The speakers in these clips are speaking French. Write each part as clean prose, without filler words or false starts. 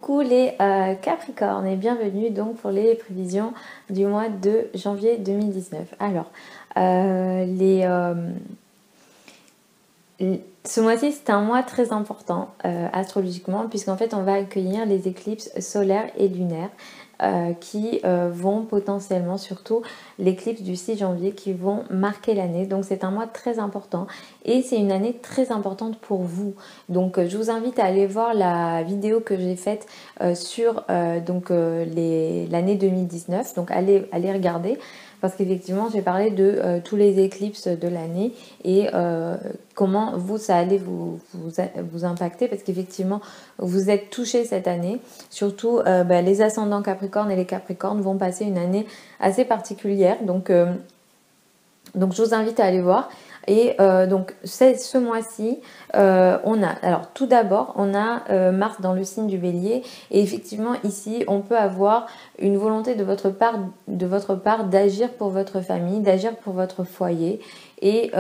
Coucou les Capricornes et bienvenue donc pour les prévisions du mois de janvier 2019. Alors, ce mois-ci c'est un mois très important astrologiquement puisqu'en fait on va accueillir les éclipses solaires et lunaires qui vont potentiellement, surtout l'éclipse du 6 janvier qui vont marquer l'année. Donc c'est un mois très important et c'est une année très importante pour vous. Donc je vous invite à aller voir la vidéo que j'ai faite sur l'année 2019. Donc allez regarder parce qu'effectivement j'ai parlé de tous les éclipses de l'année et comment ça allait vous impacter, parce qu'effectivement vous êtes touchés cette année. Surtout les ascendants Capricorne et les Capricornes vont passer une année assez particulière, donc je vous invite à aller voir. Et donc ce mois-ci, on a, alors tout d'abord, on a Mars dans le signe du Bélier, et effectivement ici, on peut avoir une volonté de votre part d'agir pour votre famille, d'agir pour votre foyer, et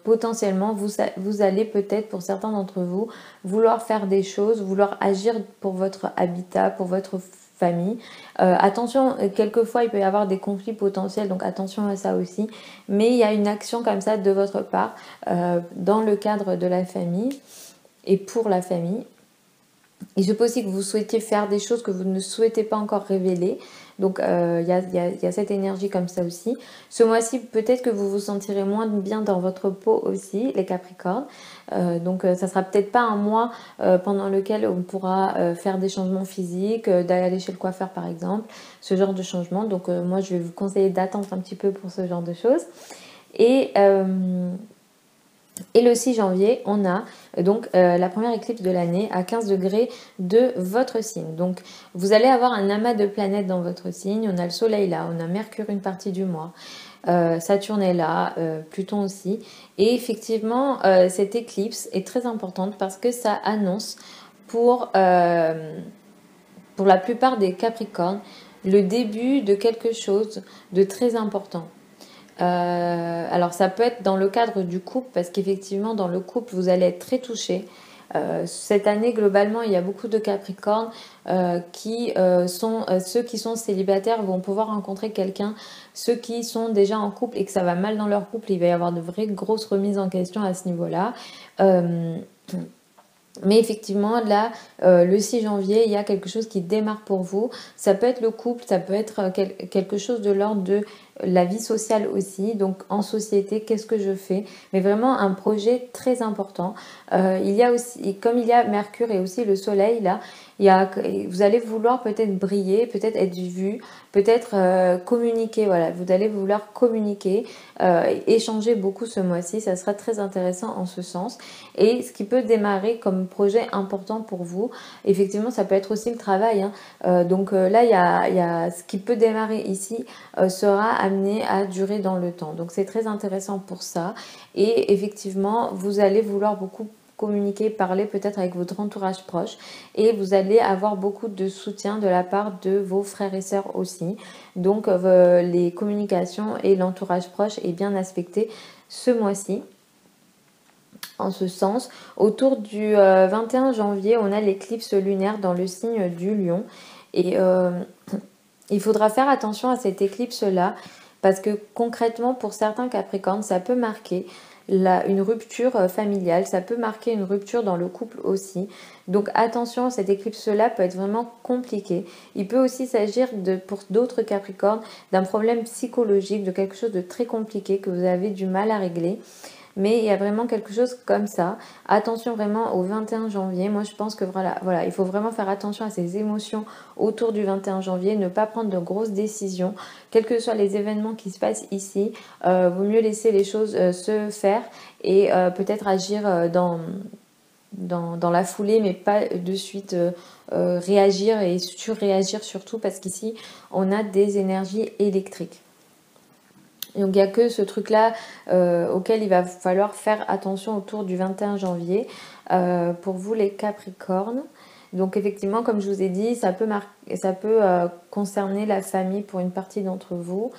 potentiellement vous allez peut-être, pour certains d'entre vous, vouloir faire des choses, vouloir agir pour votre habitat, pour votre famille. Attention, quelquefois il peut y avoir des conflits potentiels, donc attention à ça aussi, mais il y a une action comme ça de votre part dans le cadre de la famille et pour la famille. Il se peut aussi que vous souhaitiez faire des choses que vous ne souhaitez pas encore révéler. Donc il y a cette énergie comme ça aussi. Ce mois-ci, peut-être que vous vous sentirez moins bien dans votre peau aussi, les Capricornes. Donc ça sera peut-être pas un mois pendant lequel on pourra faire des changements physiques, d'aller chez le coiffeur par exemple, ce genre de changement. Donc moi je vais vous conseiller d'attendre un petit peu pour ce genre de choses. Et le 6 janvier, on a donc la première éclipse de l'année à 15 degrés de votre signe. Donc vous allez avoir un amas de planètes dans votre signe. On a le soleil là, on a Mercure une partie du mois, Saturne est là, Pluton aussi. Et effectivement, cette éclipse est très importante parce que ça annonce pour la plupart des Capricornes le début de quelque chose de très important. Alors ça peut être dans le cadre du couple, parce qu'effectivement dans le couple vous allez être très touchés. Cette année globalement il y a beaucoup de Capricornes qui sont ceux qui sont célibataires vont pouvoir rencontrer quelqu'un. Ceux qui sont déjà en couple et que ça va mal dans leur couple, il va y avoir de vraies grosses remises en question à ce niveau-là. Mais effectivement, là, le 6 janvier, il y a quelque chose qui démarre pour vous. Ça peut être le couple, ça peut être quelque chose de l'ordre de la vie sociale aussi. Donc, en société, qu'est-ce que je fais? Mais vraiment un projet très important. Il y a aussi, comme il y a Mercure et aussi le Soleil, là, vous allez vouloir peut-être briller, peut-être être vu, peut-être communiquer. Voilà, vous allez vouloir communiquer, échanger beaucoup ce mois-ci. Ça sera très intéressant en ce sens. Et ce qui peut démarrer comme projet important pour vous, effectivement, ça peut être aussi le travail. Donc là, il y a ce qui peut démarrer ici sera amené à durer dans le temps. Donc c'est très intéressant pour ça. Et effectivement, vous allez vouloir beaucoup communiquer, parler peut-être avec votre entourage proche, et vous allez avoir beaucoup de soutien de la part de vos frères et sœurs aussi. Donc les communications et l'entourage proche est bien aspecté ce mois-ci. En ce sens, autour du 21 janvier, on a l'éclipse lunaire dans le signe du Lion. Et il faudra faire attention à cette éclipse-là, parce que concrètement, pour certains Capricornes, ça peut marquer une rupture familiale, ça peut marquer une rupture dans le couple aussi. Donc attention, cette éclipse-là peut être vraiment compliquée. Il peut aussi s'agir, pour d'autres Capricornes, d'un problème psychologique, de quelque chose de très compliqué que vous avez du mal à régler. Mais il y a vraiment quelque chose comme ça. Attention vraiment au 21 janvier. Moi, je pense que voilà, il faut vraiment faire attention à ces émotions autour du 21 janvier. Ne pas prendre de grosses décisions. Quels que soient les événements qui se passent ici, vaut mieux laisser les choses se faire et peut-être agir dans la foulée, mais pas de suite réagir et surréagir surtout, parce qu'ici, on a des énergies électriques. Donc il n'y a que ce truc-là auquel il va falloir faire attention autour du 21 janvier pour vous les Capricornes. Donc effectivement, comme je vous ai dit, ça peut concerner la famille pour une partie d'entre vous.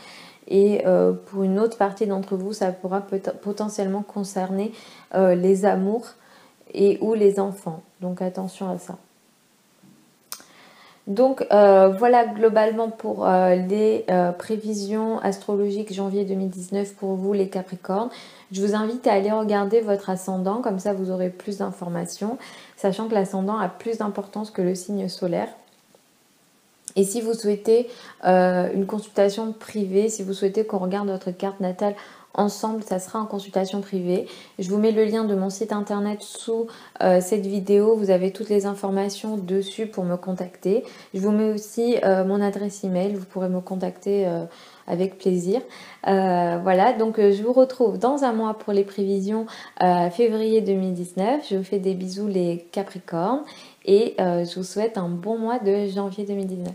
Et pour une autre partie d'entre vous, ça pourra potentiellement concerner les amours et ou les enfants. Donc attention à ça. Donc voilà globalement pour les prévisions astrologiques janvier 2019 pour vous les Capricornes. Je vous invite à aller regarder votre ascendant, comme ça vous aurez plus d'informations, sachant que l'ascendant a plus d'importance que le signe solaire. Et si vous souhaitez une consultation privée, si vous souhaitez qu'on regarde votre carte natale ensemble, ça sera en consultation privée. Je vous mets le lien de mon site internet sous cette vidéo. Vous avez toutes les informations dessus pour me contacter. Je vous mets aussi mon adresse email. Vous pourrez me contacter avec plaisir. Voilà, donc je vous retrouve dans un mois pour les prévisions février 2019. Je vous fais des bisous les Capricornes et je vous souhaite un bon mois de janvier 2019.